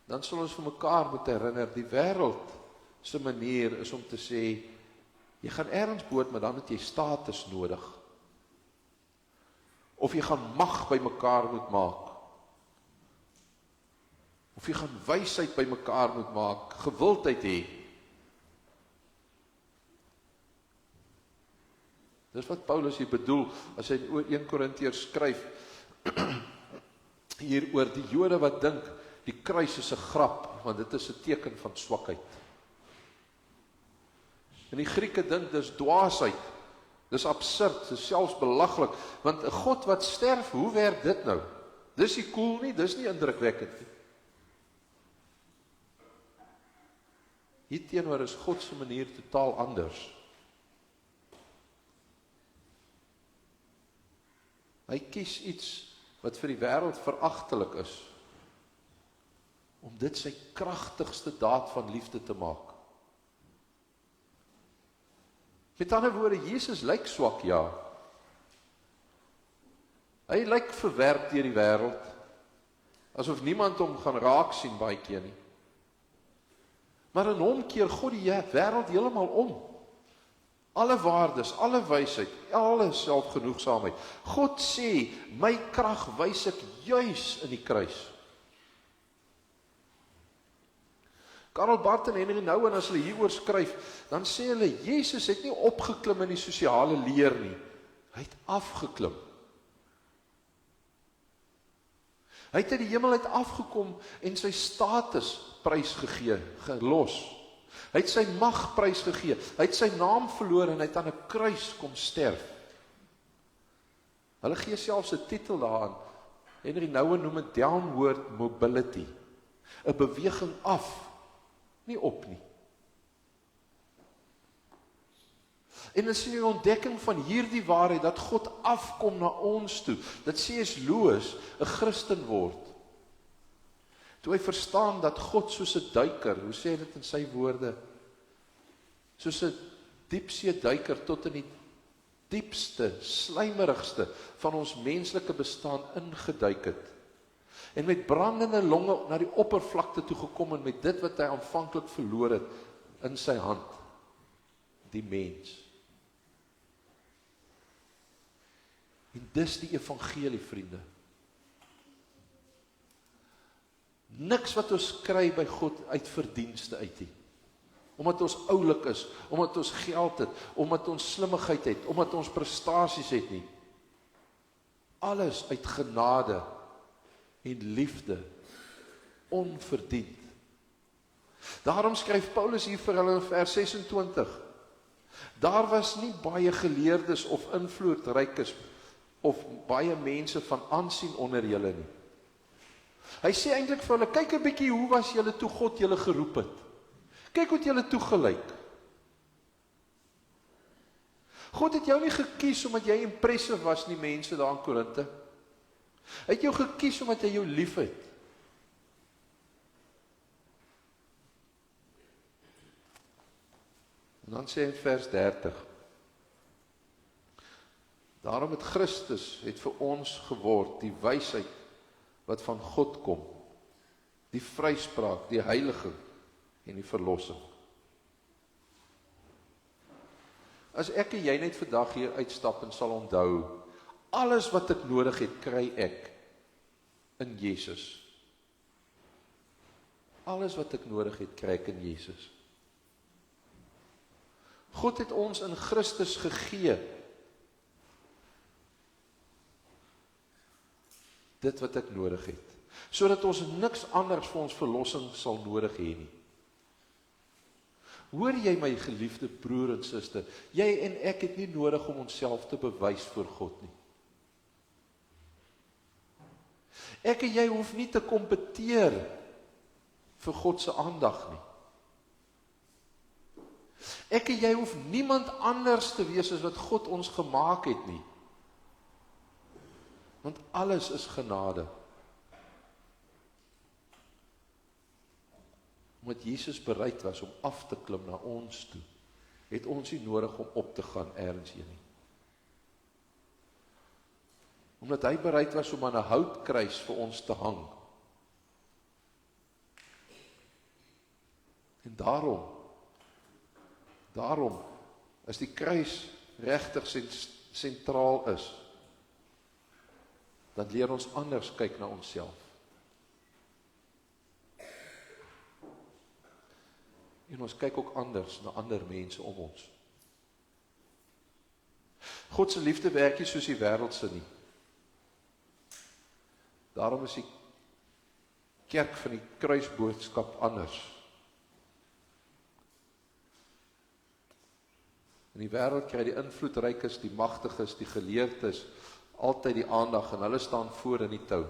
dan sal ons vir mekaar moet herinner, die wêreld se manier is om te sê, jy gaan ergens boot, maar dan het jy status nodig. Of jy gaan mag by mekaar moet maak. Of jy gaan wysheid by mekaar moet maak, gewildheid hê. Dis wat Paulus hier bedoel, as hy in 1 Korintiërs skryf, hier oor die Jode wat dink, die kruis is 'n grap, want dit is 'n teken van swakheid. En die Grieke dink, dis dwaasheid, dis absurd, dis selfs belaglik, want 'n God wat sterf, hoe werk dit nou? Dis nie cool nie, dis nie indrukwekkend nie. Hierteenoor is God se manier totaal anders. Hy kies iets wat vir die wêreld veragtelik is, om dit sy kragtigste daad van liefde te maak. Met ander woorde, Jesus lyk swak, ja. Hy lyk verwerp deur die wêreld, asof niemand hom gaan raak sien baie keer nie. Maar in hom keer God die wêreld heeltemal om. Alle waardes, alle wysheid, alle selfgenoegsaamheid. God sê, my krag wys ek juis in die kruis. Karl Barth en Henry Nouwen, as hulle hieroor skryf, dan sê hulle, Jesus het nie opgeklim in die sosiale leer nie. Hy het afgeklim. Hy het uit die hemel uit afgekom en sy status prysgegee, gelos. Hy het sy mag prysgegee, hy het sy naam verloor en hy het aan 'n kruis kom sterf. Hulle gee selfs 'n titel daaraan. Henry Nouwen noem dit downward mobility. 'n beweging af, nie op nie. En as jy 'n ontdekking van hierdie waarheid, dat God afkom na ons toe, dat C.S. Lewis 'n Christen word, toe hy verstaan dat God soos 'n duiker, hoe sê hy dit in sy woorde, soos 'n diepsee duiker tot in die diepste, slijmerigste van ons menslike bestaan ingeduik het. En met brandende longe na die oppervlakte toe gekom en met dit wat hy aanvanklik verloor het in sy hand, die mens. En dis die evangelie, vriende. Niks wat ons kry by God uit verdienste uit nie. Omdat ons oulik is, omdat ons geld het, omdat ons slimmigheid het, omdat ons prestasies het nie. Alles uit genade en liefde, onverdiend. Daarom skryf Paulus hier vir hulle in vers 26. Daar was nie baie geleerdes of invloedrykes of baie mense van aansien onder julle nie. Hy sê eintlik vir hulle, kyk 'n bietjie hoe was julle toe God julle geroep het. Kyk hoe julle toegelyk. God het jou nie gekies omdat jy impressive was nie, mense daar in Korinthe. Hy het jou gekies omdat hy jou liefhet. En dan sê hy in vers 30. Daarom het Christus het vir ons geword die wysheid wat van God kom, die vryspraak, die heiliging en die verlossing. As ek en jy net vandag hier uitstap en sal onthou, alles wat ek nodig het, kry ek in Jesus. Alles wat ek nodig het, kry ek in Jesus. God het ons in Christus gegee. Dit wat ek nodig het. Sodat ons niks anders vir ons verlossing sal nodig hê nie. Hoor jy my geliefde broer en suster, jy en ek het nie nodig om onsself te bewys voor God nie. Ek en jy hoef nie te kompeteer vir God se aandag nie. Ek en jy hoef niemand anders te wees as wat God ons gemaak het nie. Want alles is genade. Omdat Jesus bereid was om af te klim na ons toe, het ons nie nodig om op te gaan ergens heen nie. Omdat hy bereid was om aan 'n houtkruis vir ons te hang. En daarom, as die kruis regtig sentraal is, dan leer ons anders kyk na onsself. En ons kyk ook anders na ander mense om ons. God se liefde werk nie soos die wêreld se nie. Daarom is die kerk van die kruisboodskap anders. In die wêreld kry die invloedrykes, die magtiges, die geleerdes altyd die aandag en hulle staan voor in die tou.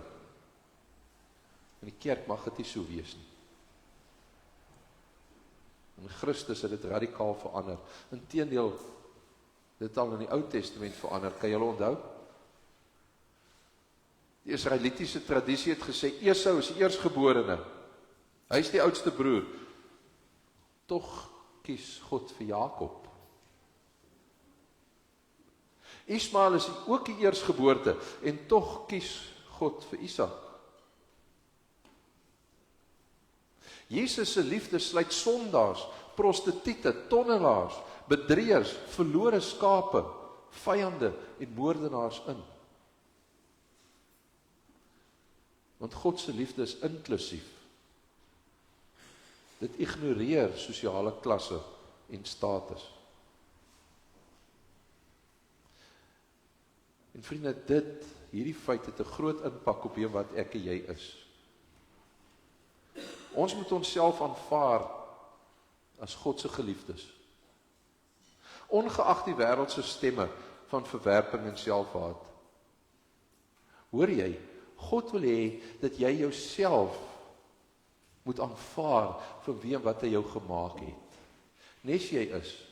In die kerk mag dit nie so wees nie. In Christus het dit radikaal verander. Inteendeel, dit al in die Ou Testament verander. Kan julle onthou? Die Israelitiese tradisie het gesê, Esau is die eerstgeborene. Hy is die oudste broer. Tog kies God vir Jakob. Ismael is ook die eerstgeboorte en tog kies God vir Isak. Jesus se liefde sluit sondaars, prostituie, tonnelaars, bedrieërs, verlore skape, vyande en moordenaars in. Want God se liefde is inklusief. Dit ignoreer sosiale klasse en status. En vriende, hierdie feit het 'n groot impak op wie wat ek en jy is. Ons moet onsself aanvaar as God se geliefdes. Ongeag die wêreldse stemme van verwerping en selfhaat. Hoor jy, God wil hê dat jy jouself moet aanvaar vir wie en wat hy jou gemaak het. Nes jy is.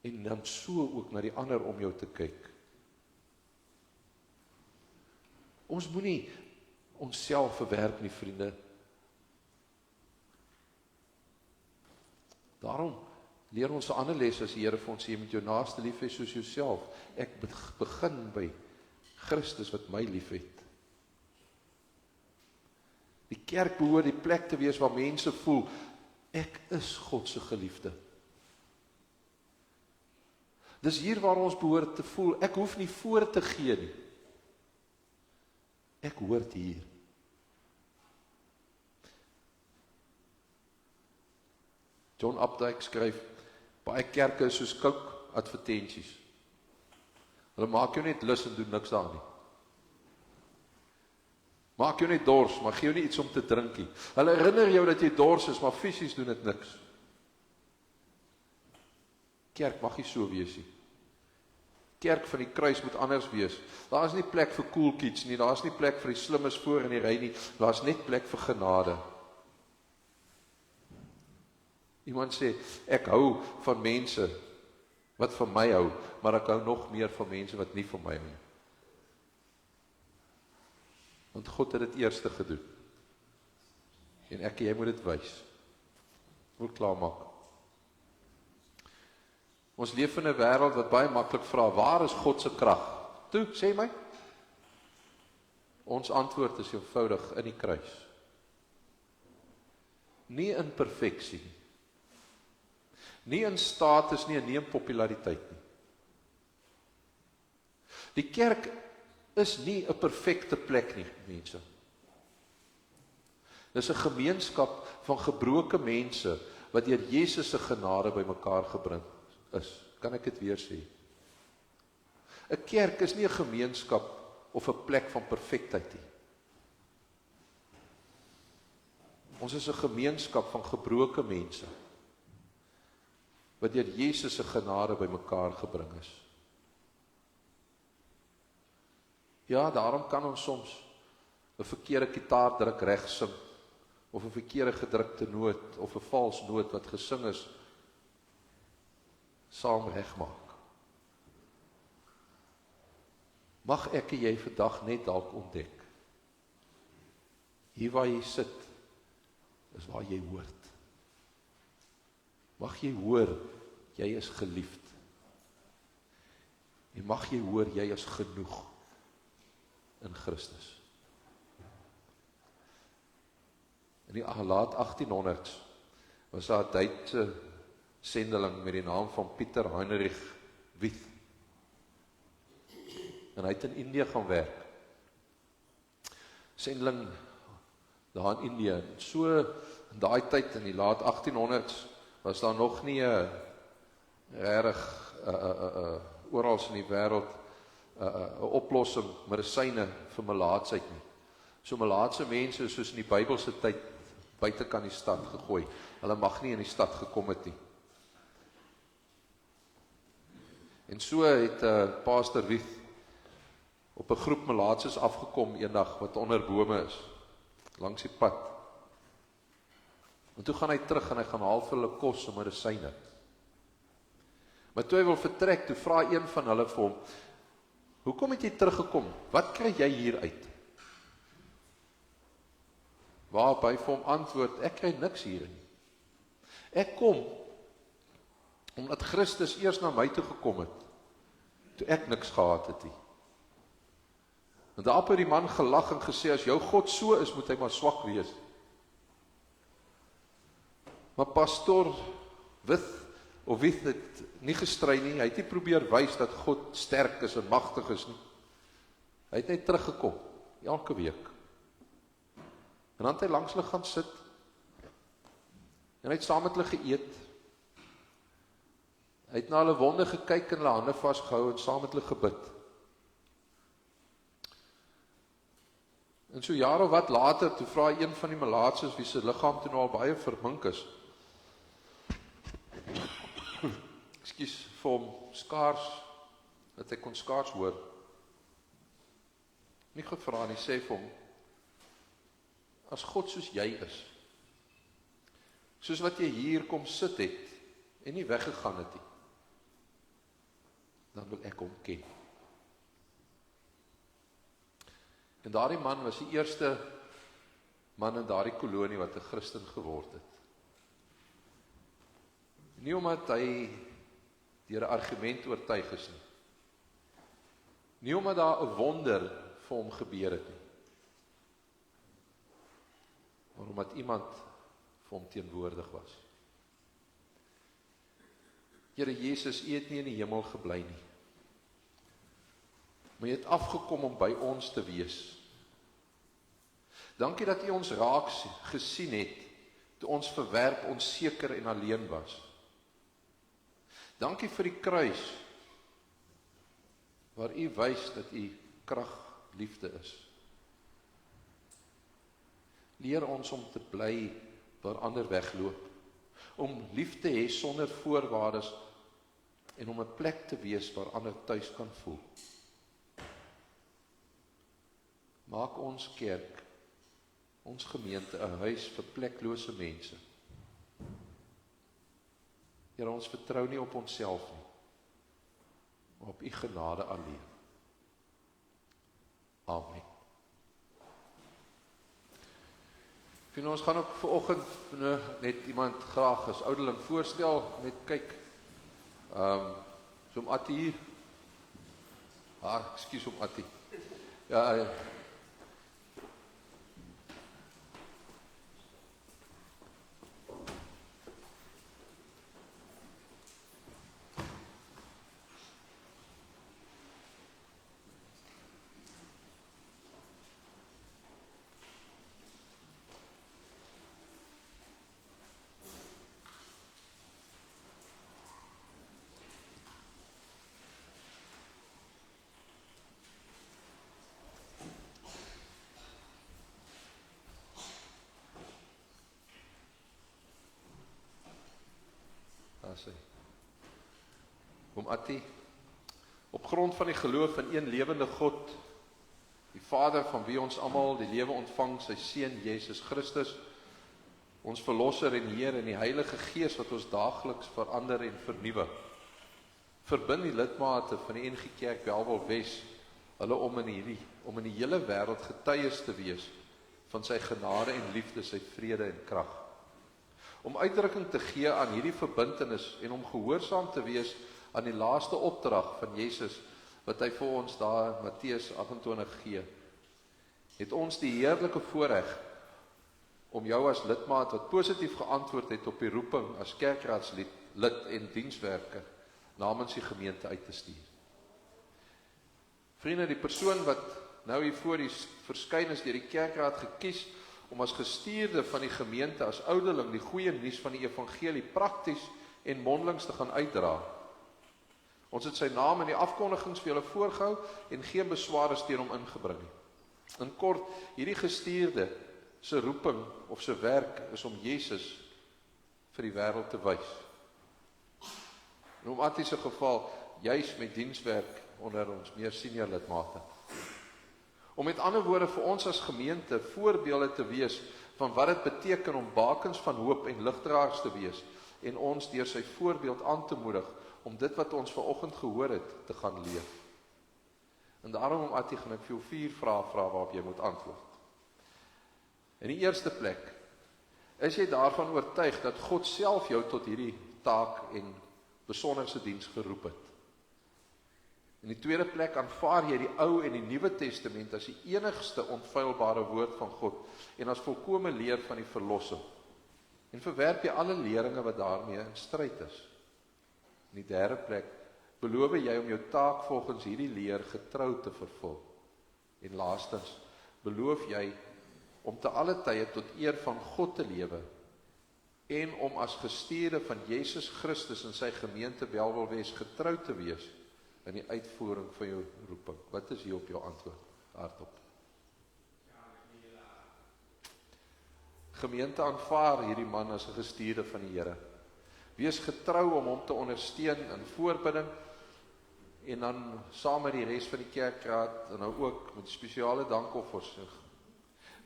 En dan so ook na die ander om jou te kyk. Ons moenie onsself verwerp nie, vriende. Daarom leer ons 'n ander les as die Here vir ons sê, jy moet jou naaste lief hê soos jouself. Ek begin by Christus wat my liefhet. Die kerk behoort die plek te wees waar mense voel, ek is God se geliefde. Dis hier waar ons behoort te voel, ek hoef nie voor te gee nie. Ek hoort hier. John Updike skryf, baie kerke is soos kook-advertensies. Hulle maak jou net lus en doen niks daar nie. Maak jou net dors, maar gee jou nie iets om te drink nie. Hulle herinner jou dat jy dors is, maar fisies doen dit niks. Kerk mag nie so wees nie. Kerk van die kruis moet anders wees. Daar is nie plek vir cool kids nie, daar is nie plek vir die slimmes voor in die ry nie, daar is net plek vir genade. Iemand sê, ek hou van mense wat van my hou, maar ek hou nog meer van mense wat nie van my hou nie. Want God het dit eerste gedoen. En ek en jy moet dit wys. Moet klaarmaak. Ons leef in 'n wêreld wat baie maklik vra, waar is God se krag? Toe, sê my. Ons antwoord is eenvoudig, in die kruis. Nie in perfeksie, Nie in status nie, nie in populariteit nie. Die kerk is nie 'n perfekte plek nie, mense. Dis 'n gemeenskap van gebroke mense wat deur Jesus se genade bymekaar gebring is. Kan ek dit weer sê? 'n Kerk is nie 'n gemeenskap of 'n plek van perfektheid nie. Ons is 'n gemeenskap van gebroke mense wat deur Jesus se genade bymekaar gebring is. Ja, daarom kan ons soms 'n verkeerde gitaardruk reg sing, of 'n verkeerde gedrukte noot, of 'n vals noot wat gesing is, saam regmaak. Mag ek en jy vandag net dalk ontdek, hier waar jy sit, is waar jy hoort. Mag jy hoor, jy is geliefd. En mag jy hoor, jy is genoeg in Christus. In die laat 1800s was daar 'n Duitse sendeling met die naam van Pieter Heinrich Wyth. En hy het in Indië gaan werk. Sendeling daar in Indië. So in daai tyd in die laat 1800s was daar nog nie 'n regtig oral in die wêreld 'n oplossing, medisyne vir melaatsheid nie. So melaatse mense soos in die Bybelse tyd buitekant die stad gegooi. Hulle mag nie in die stad gekom het nie. En so het Pastor Wyth op 'n groep melaatses afgekom eendag wat onder bome is, langs die pad. En toe gaan hy terug en hy gaan haal vir hulle kos en medisyne. Maar toe hy wil vertrek, toe vra een van hulle vir hom, hoekom het jy teruggekom? Wat kry jy hier uit? Waarop hy vir hom antwoord, ek kry niks hier nie. Ek kom, omdat Christus eers na my toe gekom het, toe ek niks gehad het nie. En daarop het die man gelag en gesê, as jou God so is, moet hy maar swak wees. Maar Pastor Wyth het nie gestry nie, hy het nie probeer wys dat God sterk is en magtig is nie. Hy het net teruggekom, elke week. En dan het hy langs hulle gaan sit, en hy het saam met hulle geëet. Hy het na hulle wonde gekyk en hulle hande vasgehou en saam met hulle gebid. En so jare wat later, toe vra een van die melaatses wie se liggaam toe nou al baie vermink is, ekskuus, vir hom skaars, dat hy kon skaars hoor. Nie gevra nie, sê vir hom, as God soos jy is, soos wat jy hier kom sit het, en nie weggegaan het nie, dan wil ek hom ken. En daardie man was die eerste man in daardie kolonie wat 'n Christen geword het. Nie omdat hy deur 'n argument oortuig is nie. Nie omdat daar 'n wonder vir hom gebeur het nie. Maar omdat iemand vir hom teenwoordig was. Here Jesus, U het nie in die hemel gebly nie. Maar U het afgekom om by ons te wees. Dankie dat U ons raak gesien het, toe ons verwerp, onseker en alleen was. Dankie vir die kruis, waar U wys dat U krag, liefde is. Leer ons om te bly waar ander wegloop, om lief te hê sonder voorwaardes en om 'n plek te wees waar ander tuis kan voel. Maak ons kerk, ons gemeente 'n huis vir pleklose mense. Here, ons vertrou nie op onsself nie, maar op U genade alleen. Amen. Ons gaan ook vanoggend net iemand graag as ouderling voorstel, net kyk. So om Attie hier. Ekskuus om Attie. Ja, Daar sê. Oom Attie, op grond van die geloof in een lewende God, die Vader van wie ons almal die lewe ontvang, sy Seun Jesus Christus, ons Verlosser en Heer en die Heilige Gees wat ons daagliks verander en vernuwe. Verbind die lidmate van die NG Kerk Bellville Wes, hulle om in die hele wêreld getuies te wees van sy genade en liefde, sy vrede en krag. Om uitdrukking te gee aan hierdie verbintenis en om gehoorsaam te wees aan die laaste opdrag van Jesus wat hy vir ons daar in Matteus 28 gee, het ons die heerlike voorreg om jou as lidmaat wat positief geantwoord het op die roeping as kerkraadslid en dienswerker namens die gemeente uit te stuur. Vriende, die persoon wat nou hier voor die verskyn is deur die kerkraad gekies om as gestuurde van die gemeente as ouderling die goeie nuus van die evangelie prakties en mondelings te gaan uitdra. Ons het sy naam in die afkondigings vir julle voorgehou en geen besware teen hom ingebring nie. In kort, hierdie gestuurde se roeping of se werk is om Jesus vir die wêreld te wys. In Oom Attie se geval, juis met dienswerk onder ons meer senior lidmate. Om met ander woorde vir ons as gemeente voorbeelde te wees van wat dit beteken om bakens van hoop en ligdraers te wees en ons deur sy voorbeeld aan te moedig om dit wat ons vanoggend gehoor het te gaan leef. En daarom Oom Attie gaan ek vir jou 4 vrae vra waarop jy moet antwoord. In die eerste plek, is jy daarvan oortuig dat God self jou tot hierdie taak en besonderse diens geroep het? In die tweede plek, aanvaar jy die Ou en die Nuwe Testament as die enigste onfeilbare woord van God en as volkome leer van die verlossing? En verwerp jy alle leringe wat daarmee in stryd is? In die derde plek, beloof jy om jou taak volgens hierdie leer getrou te vervul? En laastens, beloof jy om te alle tye tot eer van God te lewe en om as gestuurde van Jesus Christus en sy gemeente Bellville Wes getrou te wees in die uitvoering van jou roeping? Wat is hier op jou antwoord? Hardop. Gemeente, aanvaar hierdie man as 'n gestuurde van die Here. Wees getrou om hom te ondersteun in voorbidding en dan saam met die res van die kerkraad en nou ook met spesiale dankoffers.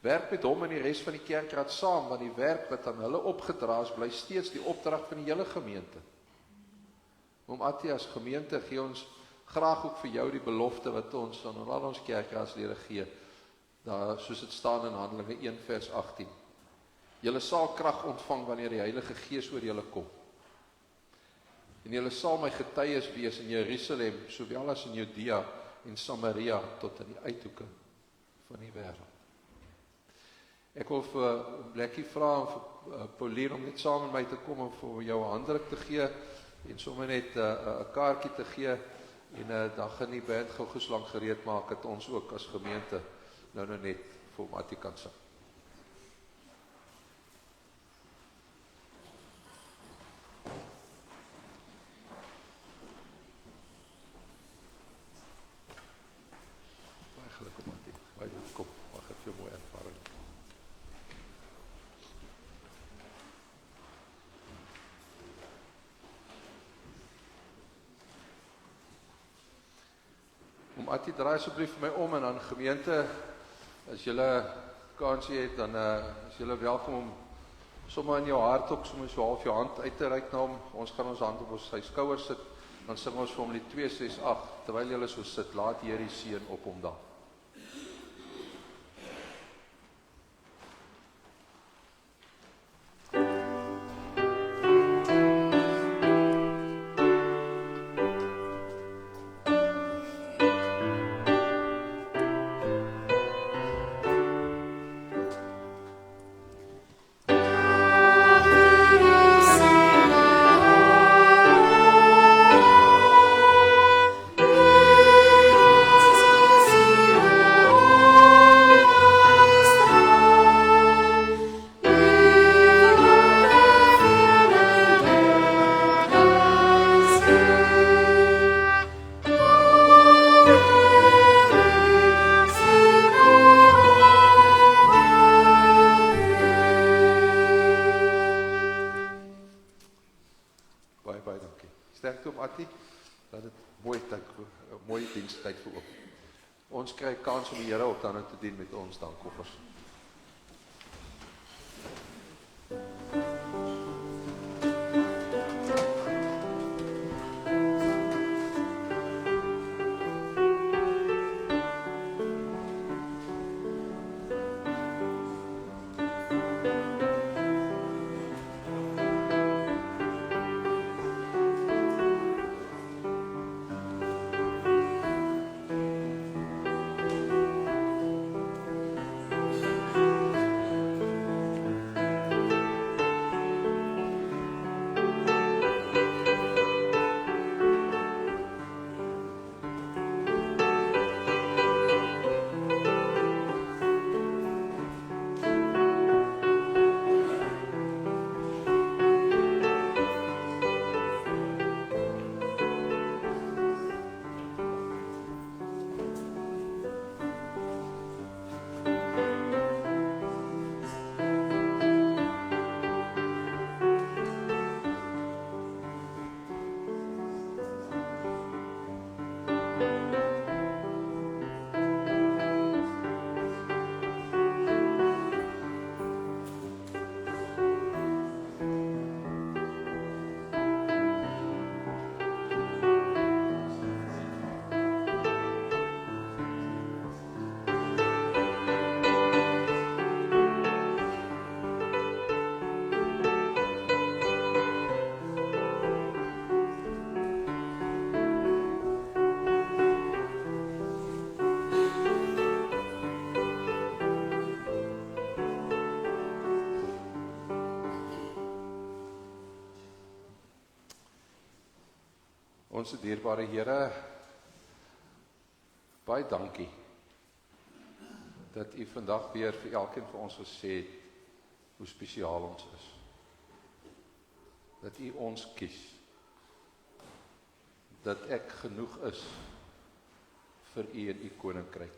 Werk met hom en die res van die kerkraad saam, want die werk wat aan hulle opgedra is, bly steeds die opdrag van die hele gemeente. Oom Attie, as gemeente gee ons graag ook vir jou die belofte wat ons aan al ons kerkraadslede gee, daar, soos dit staan in Handelinge 1 vers 18. Julle sal krag ontvang wanneer die Heilige Gees oor julle kom. En julle sal my getuies wees in Jerusalem, sowel as in Judea en Samaria tot in die uithoeke van die wêreld. Ek wil vir Blackie vra en vir Pauline om net saam met my te kom en vir jou 'n handdruk te gee en sommer net 'n kaartjie te gee en dan gaan die band gou geslank gereed maak dat ons ook as gemeente nou net vir Oom Attie kan sing. Baie geluk Oom Attie. Baie welkom. Mag ek vir jou mooi ervaring. Oom Attie, draai asseblief vir my om en dan gemeente, as julle kansie het, dan is julle welkom om sommer in jou hart ook sommer so half jou hand uit te reik na hom. Ons gaan ons hand op sy skouers sit, dan sing ons vir hom die 268, terwyl julle so sit, laat die Here die seën op hom daal. See Baie dankie. Sterkte om Attie, dat het mooi dienstyd vir ook. Ons kry kans om die Here op dan te dien met ons dankoffers. Onse dierbare Here, baie dankie dat U vandag weer vir elkeen van ons gesê het hoe spesiaal ons is. Dat U ons kies. Dat ek genoeg is vir U en U koninkryk.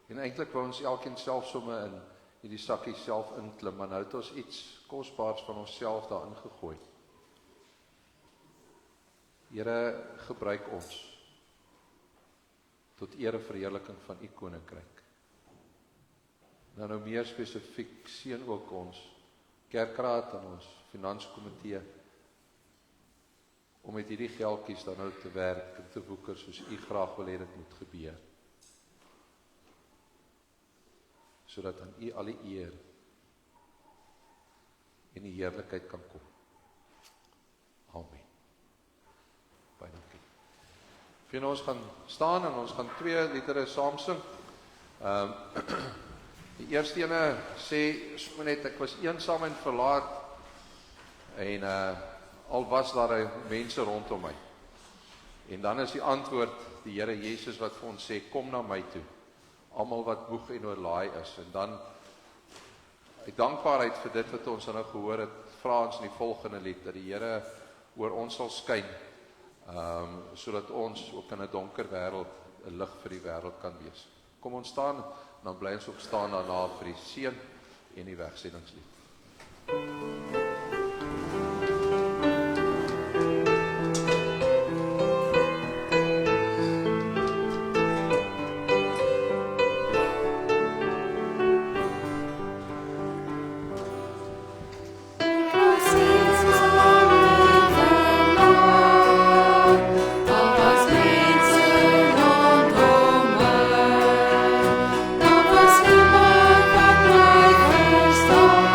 En eintlik wou ons elkeen self somme in hierdie sakkie self inklim, maar nou het ons iets kosbaars van onsself daarin gegooi. Here, gebruik ons tot ere verheerliking van U koninkryk. Nou meer spesifiek seën ook ons kerkraad en ons finanskomitee om met hierdie geldjies dan nou te werk en te woeker soos U graag wil hê dit moet gebeur. Sodat aan U al die eer en die heerlikheid kan kom. Amen. Baie dankie. Vir ons gaan staan en ons gaan 2 liedere saam sing. Die eerste ene sê net ek was eensaam en verlaat en al was daar mense rondom my. En dan is die antwoord die Here Jesus wat vir ons sê kom na my toe. Almal wat moeg en oorlaai is. En dan uit dankbaarheid vir dit wat ons nou gehoor het, vra ons in die volgende lied dat die Here oor ons sal skyn. Sodat ons ook in 'n donker wêreld 'n lig vir die wêreld kan wees. Kom ons staan, dan bly ons ook staan daarna vir die seën en die wegsendingslied. Dat was de man van mij verstaan.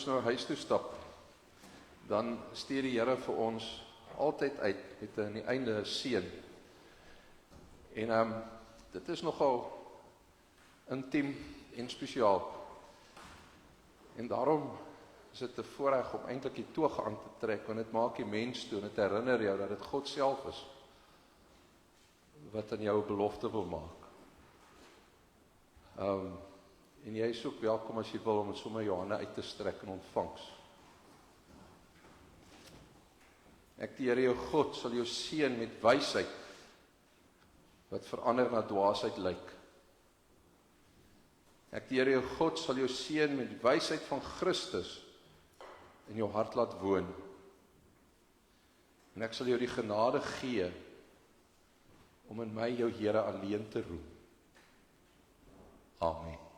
ons nou huis toe stap, dan stuur die Here vir ons altyd uit met aan die einde 'n seën. En dit is nogal intiem en spesiaal. En daarom is dit 'n voorreg om eintlik die toog aan te trek, want dit maak die mens toe en dit herinner jou dat dit God self is wat aan jou 'n belofte wil maak. En jy is ook welkom as jy wil om sommer jou hande uit te strek in ontvangs. Ek die Here jou God sal jou seën met wysheid wat verander na dwaasheid lyk. Ek die Here jou God sal jou seën met wysheid van Christus in jou hart laat woon. En ek sal jou die genade gee om in my jou Here alleen te roem. Amen.